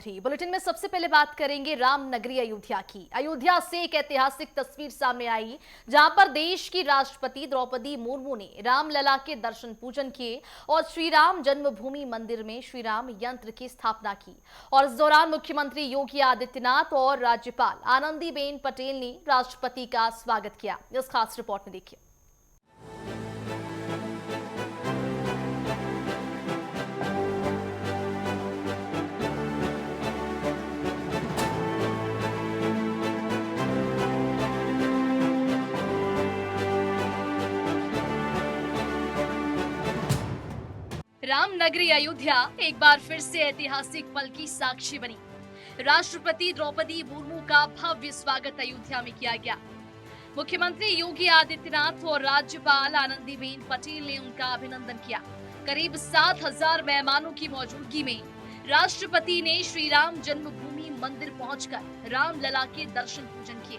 Bulletin में सबसे पहले बात करेंगे राम नगरी अयोध्या की। अयोध्या से एक ऐतिहासिक तस्वीर सामने आई, जहां पर देश की राष्ट्रपति द्रौपदी मुर्मू ने रामलला के दर्शन पूजन किए और श्री राम जन्मभूमि मंदिर में श्री राम यंत्र की स्थापना की। और इस दौरान मुख्यमंत्री योगी आदित्यनाथ और राज्यपाल आनंदीबेन पटेल ने राष्ट्रपति का स्वागत किया। इस खास रिपोर्ट में देखिए। रामनगरी अयोध्या एक बार फिर से ऐतिहासिक पल की साक्षी बनी। राष्ट्रपति द्रौपदी मुर्मू का भव्य स्वागत अयोध्या में किया गया। मुख्यमंत्री योगी आदित्यनाथ और राज्यपाल आनंदीबेन पटेल ने उनका अभिनंदन किया। करीब 7,000 मेहमानों की मौजूदगी में राष्ट्रपति ने श्री राम जन्मभूमि मंदिर पहुंचकर रामलला के दर्शन पूजन किए।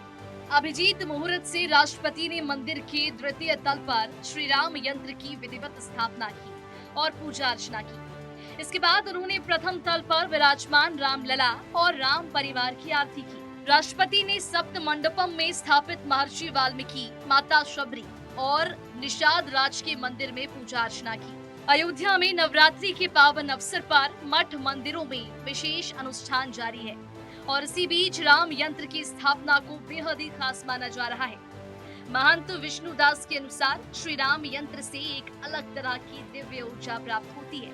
अभिजीत मुहूर्त से राष्ट्रपति ने मंदिर के द्वितीय तल पर श्री राम यंत्र की विधिवत स्थापना की और पूजा अर्चना की। इसके बाद उन्होंने प्रथम तल पर विराजमान रामलला और राम परिवार की आरती की। राष्ट्रपति ने सप्त मंडपम में स्थापित महर्षि वाल्मीकि, माता शबरी और निषाद राज के मंदिर में पूजा अर्चना की। अयोध्या में नवरात्रि के पावन अवसर पर मठ मंदिरों में विशेष अनुष्ठान जारी है और इसी बीच राम यंत्र की स्थापना को बेहद ही खास माना जा रहा है। महंत विष्णुदास के अनुसार श्री राम यंत्र से एक अलग तरह की दिव्य ऊर्जा प्राप्त होती है,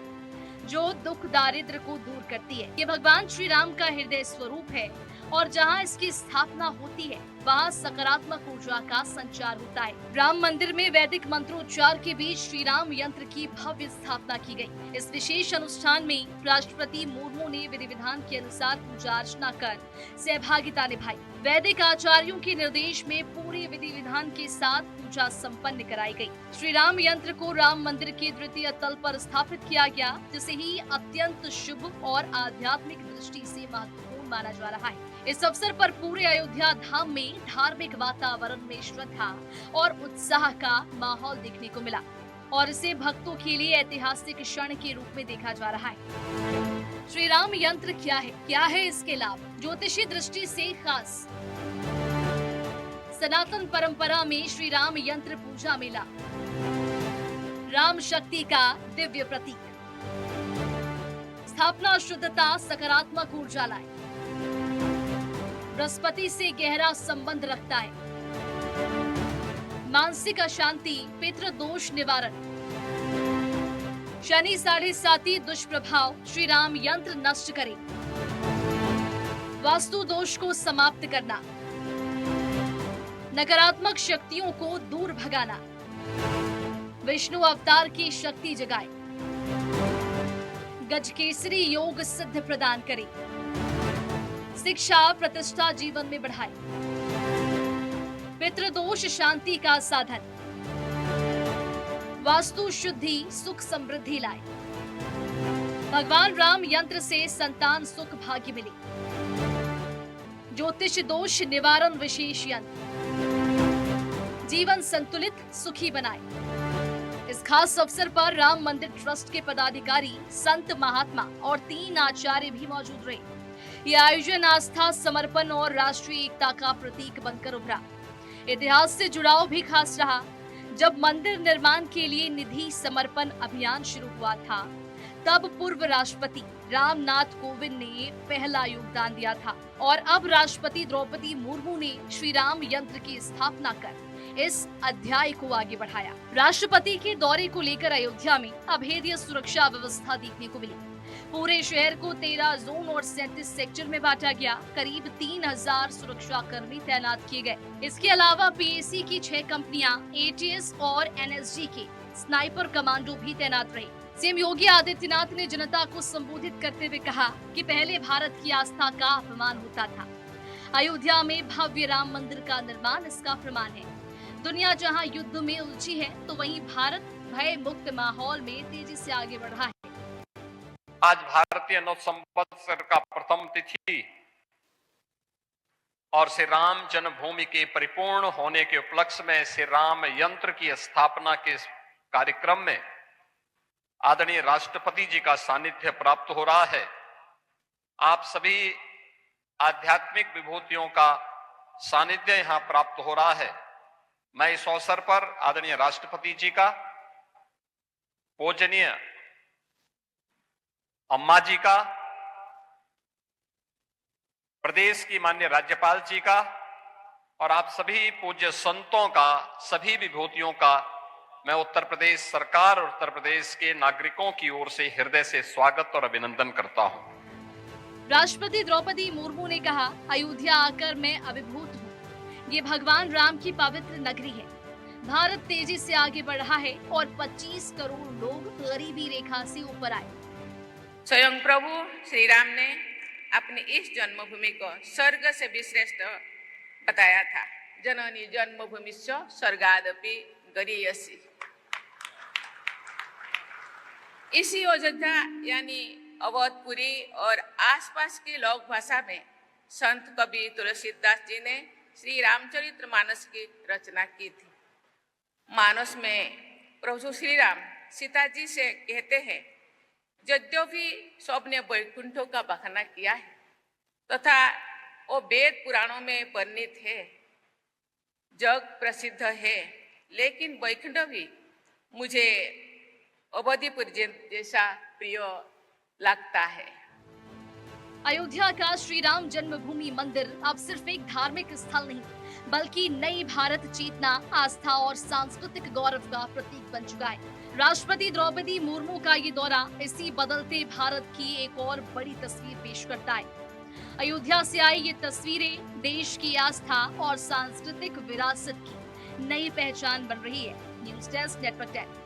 जो दुख दारिद्र को दूर करती है। ये भगवान श्री राम का हृदय स्वरूप है और जहाँ इसकी स्थापना होती है, वहाँ सकारात्मक ऊर्जा का संचार होता है। राम मंदिर में वैदिक मंत्रोच्चार के बीच श्री राम यंत्र की भव्य स्थापना की गई। इस विशेष अनुष्ठान में राष्ट्रपति मुर्मू ने विधि विधान के अनुसार पूजा अर्चना कर सहभागिता निभाई। वैदिक आचार्यों के निर्देश में पूरे विधि विधान के साथ पूजा संपन्न कराई गई। श्री राम यंत्र को राम मंदिर के द्वितीय तल पर स्थापित किया गया, जिसे ही अत्यंत शुभ और आध्यात्मिक दृष्टि से महत्वपूर्ण माना जा रहा है। इस अवसर पर पूरे अयोध्या धाम में धार्मिक वातावरण में श्रद्धा और उत्साह का माहौल देखने को मिला और इसे भक्तों के लिए ऐतिहासिक क्षण के रूप में देखा जा रहा है। श्री राम यंत्र क्या है इसके लाभ? ज्योतिषी दृष्टि से खास। सनातन परंपरा में श्री राम यंत्र पूजा मेला, राम शक्ति का दिव्य प्रतीक। स्थापना शुद्धता, सकारात्मक ऊर्जा लाए। बृहस्पति से गहरा संबंध रखता है। मानसिक अशांति, पितृदोष निवारण। शनि 7.5 दुष्प्रभाव श्री राम यंत्र नष्ट करे। वास्तु दोष को समाप्त करना, नकारात्मक शक्तियों को दूर भगाना, विष्णु अवतार की शक्ति जगाए, गजकेसरी योग सिद्ध प्रदान करे, शिक्षा प्रतिष्ठा जीवन में बढ़ाए, पितृदोष शांति का साधन, वास्तु शुद्धि सुख समृद्धि लाए, भगवान राम यंत्र से संतान सुख भाग्य मिले, ज्योतिष दोष निवारण विशेष यंत्र, जीवन संतुलित सुखी बनाए। इस खास अवसर पर राम मंदिर ट्रस्ट के पदाधिकारी, संत महात्मा और 3 आचार्य भी मौजूद रहे। यह आयोजन आस्था, समर्पण और राष्ट्रीय एकता का प्रतीक बनकर उभरा। इतिहास से जुड़ाव भी खास रहा। जब मंदिर निर्माण के लिए निधि समर्पण अभियान शुरू हुआ था, तब पूर्व राष्ट्रपति रामनाथ कोविंद ने पहला योगदान दिया था और अब राष्ट्रपति द्रौपदी मुर्मू ने श्री राम यंत्र की स्थापना कर इस अध्याय को आगे बढ़ाया। राष्ट्रपति के दौरे को लेकर अयोध्या में अभेद्य सुरक्षा व्यवस्था देखने को मिली। पूरे शहर को 13 जोन और 37 सेक्टर में बांटा गया। करीब 3,000 सुरक्षा कर्मी तैनात किए गए। इसके अलावा पीएसी की 6 कंपनियां, एटीएस और एनएसजी के स्नाइपर कमांडो भी तैनात रहे। सीएम योगी आदित्यनाथ ने जनता को संबोधित करते हुए कहा कि पहले भारत की आस्था का अपमान होता था। अयोध्या में भव्य राम मंदिर का निर्माण इसका प्रमाण है। दुनिया जहां युद्ध में उलझी है, तो वहीं भारत भय मुक्त माहौल में तेजी से आगे बढ़ रहा है। आज भारतीय नव संवत्सर का प्रथम तिथि और श्री राम जन्मभूमि के परिपूर्ण होने के उपलक्ष्य में श्री राम यंत्र की स्थापना के कार्यक्रम में आदरणीय राष्ट्रपति जी का सानिध्य प्राप्त हो रहा है। आप सभी आध्यात्मिक विभूतियों का सानिध्य यहां प्राप्त हो रहा है। मैं इस अवसर पर आदरणीय राष्ट्रपति जी का, पूजनीय अम्मा जी का, प्रदेश की माननीय राज्यपाल जी का और आप सभी पूज्य संतों का, सभी विभूतियों का मैं उत्तर प्रदेश सरकार और उत्तर प्रदेश के नागरिकों की ओर से हृदय से स्वागत और अभिनंदन करता हूं। राष्ट्रपति द्रौपदी मुर्मू ने कहा, अयोध्या आकर मैं अभिभूत हूँ। ये भगवान राम की पवित्र नगरी है। भारत तेजी से आगे बढ़ रहा है और 25 करोड़ लोग गरीबी रेखा से ऊपर आए। स्वयं प्रभु श्री राम ने अपनी इस जन्मभूमि को स्वर्ग से भी श्रेष्ठ बताया था। जननी जन्मभूमिश्च स्वर्गादपि गरीयसी। इसी अयोध्या यानी अवधपुरी और आसपास की लोक भाषा में संत कवि तुलसीदास जी ने श्री रामचरितमानस की रचना की थी। मानस में प्रभु श्री राम सीता जी से कहते हैं, यद्यपि सबने वैकुंठों का बखाना किया है तथा वो वेद पुराणों में वर्णित है, जग प्रसिद्ध है, लेकिन वैकुंठ भी मुझे अवधिपुर जैसा प्रिय लगता है। अयोध्या का श्री राम जन्मभूमि मंदिर अब सिर्फ एक धार्मिक स्थल नहीं, बल्कि नई भारत चेतना, आस्था और सांस्कृतिक गौरव का प्रतीक बन चुका है। राष्ट्रपति द्रौपदी मुर्मू का ये दौरा इसी बदलते भारत की एक और बड़ी तस्वीर पेश करता है। अयोध्या से आई ये तस्वीरें देश की आस्था और सांस्कृतिक विरासत की नई पहचान बन रही है। News desk, network 10।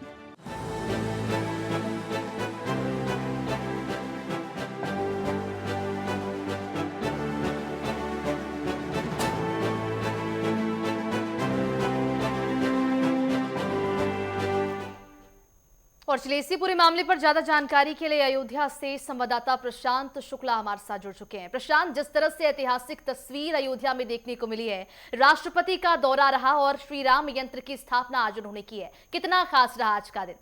और चलिए इसी पूरे मामले पर ज्यादा जानकारी के लिए अयोध्या से संवाददाता प्रशांत शुक्ला हमारे साथ जुड़ चुके हैं। प्रशांत, जिस तरह से ऐतिहासिक तस्वीर अयोध्या में देखने को मिली है, राष्ट्रपति का दौरा रहा और श्री राम यंत्र की स्थापना आज उन्होंने की है, कितना खास रहा आज का दिन?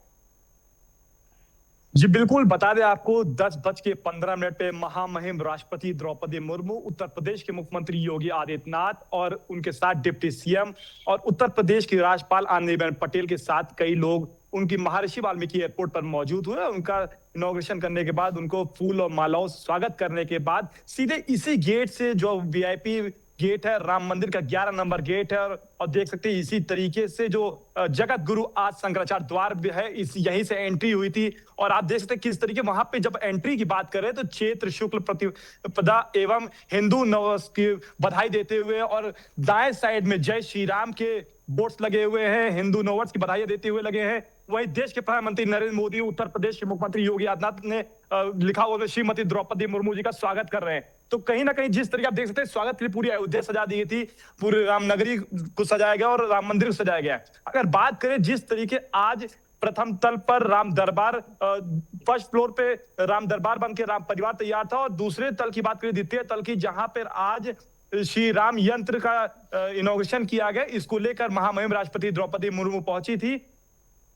जी बिल्कुल, बता दें आपको 10:15 पे महामहिम राष्ट्रपति द्रौपदी मुर्मू, उत्तर प्रदेश के मुख्यमंत्री योगी आदित्यनाथ और उनके साथ डिप्टी सीएम और उत्तर प्रदेश की राज्यपाल आनंदीबेन पटेल के साथ कई लोग उनकी महर्षि वाल्मीकि एयरपोर्ट पर मौजूद हुए। उनका इनॉग्रेशन करने के बाद, उनको फूल और मालाओं से स्वागत करने के बाद सीधे इसी गेट से, जो वीआईपी गेट है, राम मंदिर का 11 नंबर गेट है, और देख सकते हैं इसी तरीके से जो जगत गुरु आज शंकराचार्य द्वार भी है, इस यहीं से एंट्री हुई थी। और आप देख सकते हैं किस तरीके वहां पे जब एंट्री की बात करें तो चैत्र शुक्ल प्रतिपदा एवं हिंदू नववर्ष की बधाई देते हुए और दाएं साइड में जय श्री राम के बोर्ड्स लगे हुए हैं, हिंदू नववर्ष की बधाई देते हुए लगे हैं। वहीं देश के प्रधानमंत्री नरेंद्र मोदी, उत्तर प्रदेश के मुख्यमंत्री योगी आदित्यनाथ ने लिखा हुआ श्रीमती द्रौपदी मुर्मू जी का स्वागत कर रहे हैं। तो कहीं ना कहीं जिस तरीके आप देख सकते हैं स्वागत के लिए पूरी अयोध्या सजा दी गई थी, पूरी रामनगरी को सजाया गया और राम मंदिर को सजाया गया। अगर बात करें जिस तरीके आज प्रथम तल पर राम दरबार, फर्स्ट फ्लोर पे राम दरबार बन के राम परिवार तैयार था, और दूसरे तल की बात करें द्वितीय तल की, जहां पर आज श्री राम यंत्र का इनॉग्रेशन किया गया, इसको लेकर महामहिम राष्ट्रपति द्रौपदी मुर्मू पहुंची थी।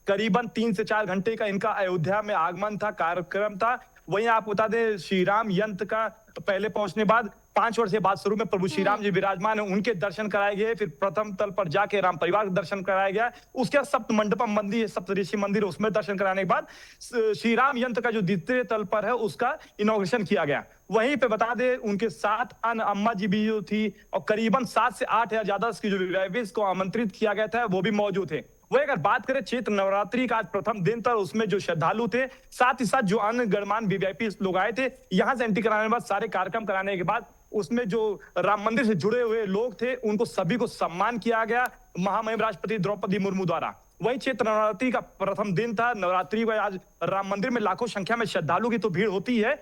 करीबन 3 से 4 घंटे का इनका अयोध्या में आगमन था, कार्यक्रम था। वहीं आप बता दें श्री राम यंत्र का पहले पहुंचने बाद 5 वर्ष के बाद शुरू में प्रभु श्री राम जी विराजमान है, उनके दर्शन कराए गए। फिर प्रथम तल पर जाके राम परिवार के दर्शन कराया गया। उसके बाद सप्त मंडपम मंदिर, सप्तऋषि मंदिर, उसमें दर्शन कराने के बाद श्री राम यंत्र का जो द्वितीय तल पर है उसका इनॉग्रेशन किया गया। वहीं पे बता दें उनके साथ अन्य अम्मा जी भी जो थी, और करीबन 7 से 8 हजार ज्यादा जो वीआईपीज को आमंत्रित किया गया था वो भी मौजूद थे। वही अगर बात करें चैत्र नवरात्रि का आज प्रथम दिन था, उसमें जो श्रद्धालु थे, साथ ही साथ जो अन्य गणमान्य वीआईपी लोग आए थे, यहां से एंट्री कराने के बाद, सारे कार्यक्रम कराने के बाद, उसमें जो राम मंदिर से जुड़े हुए लोग थे उनको सभी को सम्मान किया गया महामहिम राष्ट्रपति द्रौपदी मुर्मू द्वारा। वही चैत्र नवरात्रि का प्रथम दिन था। नवरात्रि को आज राम मंदिर में लाखों संख्या में श्रद्धालु की तो भीड़ होती है,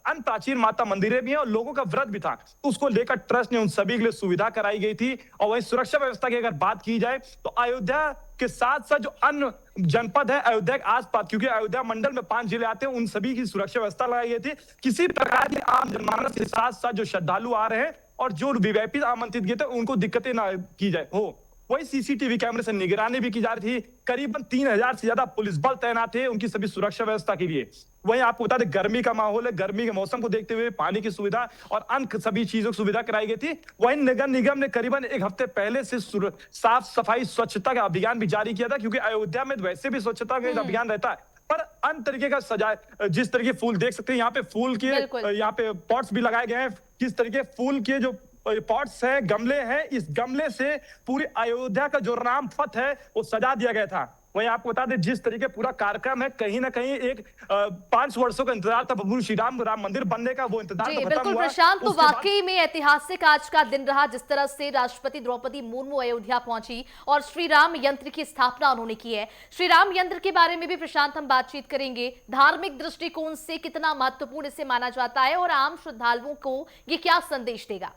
अन्य प्राचीन माता मंदिरें भी हैं और लोगों का व्रत भी था, तो उसको लेकर ट्रस्ट ने उन सभी के लिए सुविधा कराई गई थी। और वही सुरक्षा व्यवस्था की अगर बात की जाए तो अयोध्या के साथ साथ जो अन्य जनपद है अयोध्या के आसपास, क्योंकि अयोध्या मंडल में 5 जिले आते हैं, उन सभी की सुरक्षा व्यवस्था लगाई गई थी। किसी प्रकार की आम जनमानस के साथ साथ जो श्रद्धालु आ रहे हैं और जो वीआईपी आमंत्रित किए थे उनको दिक्कतें ना की जाए हो। वही सीसीटीवी कैमरे से निगरानी भी की जा रही थी। करीबन 3000 से ज्यादा पुलिस बल तैनात थे उनकी सभी सुरक्षा व्यवस्था के लिए। वहीं आपको बता दें, गर्मी का माहौल है, गर्मी के मौसम को देखते हुए पानी की सुविधा और अन्य सभी चीजों की सुविधा कराई गई थी। वहीं नगर निगम ने करीबन एक हफ्ते पहले से साफ सफाई स्वच्छता का अभियान भी जारी किया था, क्योंकि अयोध्या में वैसे भी स्वच्छता का अभियान रहता है, पर अन्य तरीके का सजाए, जिस तरीके फूल देख सकते हैं यहाँ पे, फूल के यहाँ पे पॉट्स भी लगाए गए हैं। किस तरीके फूल के जो पॉट्स है, गमले हैं, इस गमले से पूरी अयोध्या का जो राम पथ है वो सजा दिया गया था। वहीं आपको बता दें, जिस तरीके पूरा कार्यक्रम है, कहीं ना कहीं एक 5 वर्षों का इंतजार था प्रभु श्री राम मंदिर बनने का, वो इंतजार जी बिल्कुल प्रशांत, तो वाकई में ऐतिहासिक आज का दिन रहा, जिस तरह से राष्ट्रपति द्रौपदी मुर्मू अयोध्या पहुंची और श्री राम यंत्र की स्थापना उन्होंने की है। श्री राम यंत्र के बारे में भी प्रशांत हम बातचीत करेंगे। धार्मिक दृष्टिकोण से कितना महत्वपूर्ण इसे माना जाता है और आम श्रद्धालुओं को ये क्या संदेश देगा?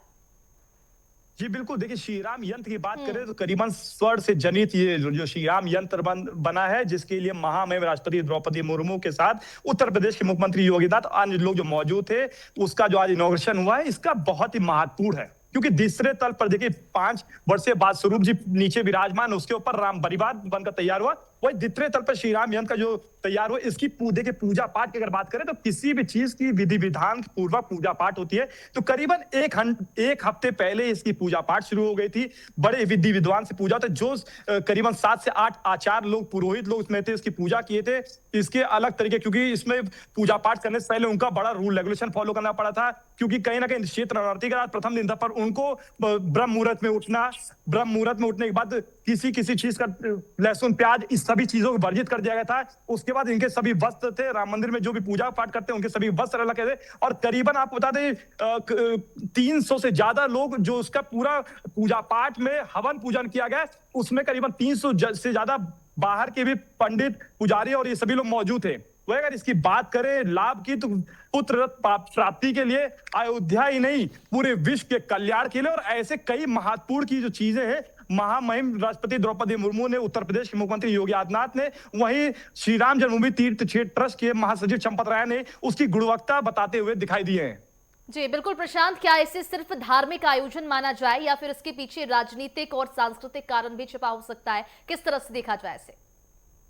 जी बिल्कुल, देखिए श्री राम यंत्र की बात करें तो करीबन स्वर्ण से जनित ये जो श्री राम यंत्र बना है, जिसके लिए महामहिम राष्ट्रपति द्रौपदी मुर्मू के साथ उत्तर प्रदेश के मुख्यमंत्री योगी आदित्यनाथ और अन्य लोग जो मौजूद थे, उसका जो आज इनॉग्रेशन हुआ है, इसका बहुत ही महत्वपूर्ण है। क्योंकि तीसरे तल पर देखिए 5 वर्षीय बाद स्वरूप जी नीचे विराजमान, उसके ऊपर राम परिवार बनकर तैयार हुआ। वही द्वितीय तल पर श्री राम यंत्र का जो तैयार हुआ, इसकी देखिए पूजा पाठ की अगर बात करें तो किसी भी चीज की विधि विधान पूर्वक पूजा पाठ होती है। तो करीबन एक हफ्ते पहले इसकी पूजा पाठ शुरू हो गई थी। बड़े विधि विद्वान से पूजा होता है, जो करीबन 7 से 8 आचार्य लोग, पुरोहित लोग इसमें थे, इसकी पूजा किए थे। इसके अलग तरीके, क्योंकि इसमें पूजा पाठ करने से पहले उनका बड़ा रूल रेगुलेशन फॉलो करना पड़ा था, क्योंकि कहीं ना कहीं क्षेत्र नवरात्रि का प्रथम दिन था, पर उनको ब्रह्म मुहूर्त में उठने के बाद किसी चीज का लहसुन प्याज इस सभी चीजों को वर्जित कर दिया गया था। उसके बाद इनके सभी वस्त्र थे, राम मंदिर में जो भी पूजा पाठ करते हैं उनके सभी वस्त्र अलग थे। और करीबन आपको बता दें 300 से ज्यादा लोग, जो उसका पूरा पूजा पाठ में हवन पूजन किया गया, उसमें करीबन 300 से ज्यादा बाहर के भी पंडित, पुजारी और ये सभी लोग मौजूद थे। वह अगर इसकी बात करें लाभ की, तो पुत्र रत्न प्राप्ति के लिए, अयोध्या ही नहीं पूरे विश्व के कल्याण के लिए और ऐसे कई महत्वपूर्ण की जो चीजें हैं, महामहिम राष्ट्रपति द्रौपदी मुर्मू ने, उत्तर प्रदेश के मुख्यमंत्री योगी आदित्यनाथ ने, वहीं श्री राम जन्मभूमि तीर्थ क्षेत्र ट्रस्ट के महासचिव चंपत राय ने उसकी गुणवत्ता बताते हुए दिखाई दिए हैं। जी बिल्कुल प्रशांत, क्या इसे सिर्फ धार्मिक आयोजन माना जाए या फिर इसके पीछे राजनीतिक और सांस्कृतिक कारण भी छिपा हो सकता है? किस तरह से देखा जाए इसे?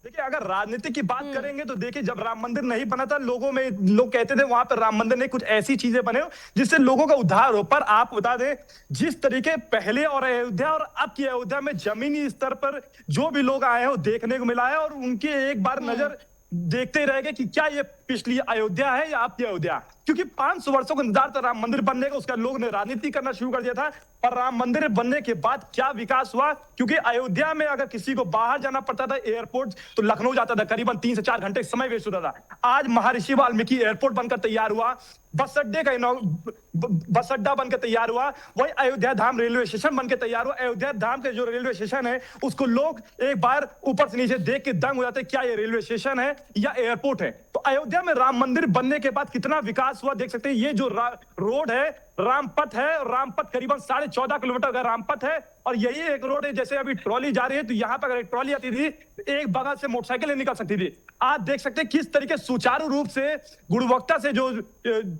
देखिए, अगर राजनीति की बात करेंगे तो देखिए, जब राम मंदिर नहीं बना था, लोग कहते थे वहां पर राम मंदिर नहीं, कुछ ऐसी चीजें बने हो जिससे लोगों का उद्धार हो। पर आप बता दें, जिस तरीके पहले और अयोध्या और अब की अयोध्या में जमीनी स्तर पर जो भी लोग आए हैं देखने को मिला है, और उनके एक बार नजर देखते ही रहेंगे कि क्या ये पिछली अयोध्या है या आपकी अयोध्या। क्योंकि 500 वर्षों का इंतजार था राम मंदिर बनने का, उसका लोग ने राजनीति करना शुरू कर दिया था। पर राम मंदिर बनने के बाद क्या विकास हुआ, क्योंकि अयोध्या में अगर किसी को बाहर जाना पड़ता था एयरपोर्ट, तो लखनऊ जाता था, करीबन 3 से 4 घंटे समय वेस्ट होता था। आज महर्षि वाल्मीकि एयरपोर्ट बनकर तैयार हुआ, बस अड्डा बनकर तैयार हुआ, वही अयोध्या धाम रेलवे स्टेशन बनकर तैयार हुआ। अयोध्या धाम के जो रेलवे स्टेशन है, उसको लोग एक बार ऊपर से नीचे देख के दंग हो जाते, क्या ये रेलवे स्टेशन है या एयरपोर्ट है। तो अयोध्या में राम मंदिर बनने के बाद कितना विकास हुआ देख सकते हैं। ये जो रोड है, रामपथ है, रामपथ करीबन 14.5 किलोमीटर का रामपथ है, और यही एक रोड है। जैसे अभी ट्रॉली जा रही है, तो यहाँ पर अगर एक ट्रॉली आती थी, एक बगल से मोटरसाइकिल निकल सकती थी। आज देख सकते हैं किस तरीके सुचारू रूप से, गुणवत्ता से, जो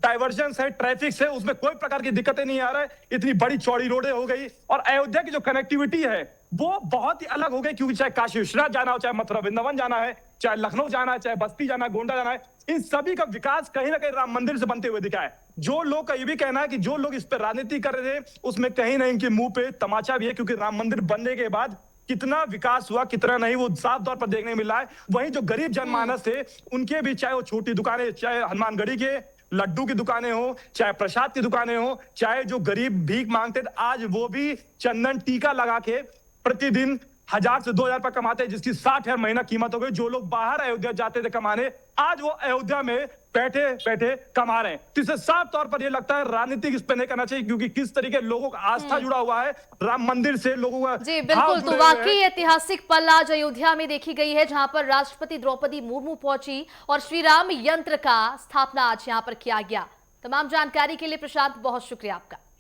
डाइवर्जन है, ट्रैफिक से, उसमें कोई प्रकार की दिक्कतें नहीं आ रहा है। इतनी बड़ी चौड़ी रोडें हो गई, और अयोध्या की जो कनेक्टिविटी है वो बहुत ही अलग हो गई। क्योंकि चाहे काशी विश्वनाथ जाना हो, चाहे मथुरा वृंदावन जाना है, चाहे लखनऊ जाना है, चाहे बस्ती जाना है, गोंडा जाना है, इन सभी का विकास कहीं ना कहीं राम मंदिर से बनते हुए दिखा है। जो लोग का ये भी कहना है कि जो लोग इस पर राजनीति कर रहे थे, उसमें कहीं ना इनके मुंह पे तमाचा भी है, क्योंकि राम मंदिर बनने के बाद कितना विकास हुआ कितना नहीं, वो साफ तौर पर देखने मिल रहा है। वहीं जो गरीब जनमानस थे, उनके भी, चाहे वो छोटी दुकानें, चाहे हनुमानगढ़ी के लड्डू की दुकानें हो, चाहे प्रसाद की दुकानें हो, चाहे जो गरीब भीख मांगते थे, आज वो भी चंदन टीका लगा के प्रतिदिन 1000 से 2000 रुपए कमाते हैं, जिसकी 60,000 महीना कीमत हो गई। जो लोग बाहर अयोध्या जाते थे कमाने, आज वो अयोध्या में बैठे बैठे कमा रहे हैं। तो इससे साफ तौर पर ये लगता है राजनीतिक इस पे नहीं करना चाहिए, क्योंकि किस तरीके लोगों का आस्था जुड़ा हुआ है राम मंदिर से, लोगों का। जी बिल्कुल, तो वाकई ऐतिहासिक पल आज अयोध्या में देखी गई है, जहां पर राष्ट्रपति द्रौपदी मुर्मू पहुंची और श्री राम यंत्र का स्थापना आज यहां पर किया गया। तमाम जानकारी के लिए प्रशांत, बहुत शुक्रिया आपका।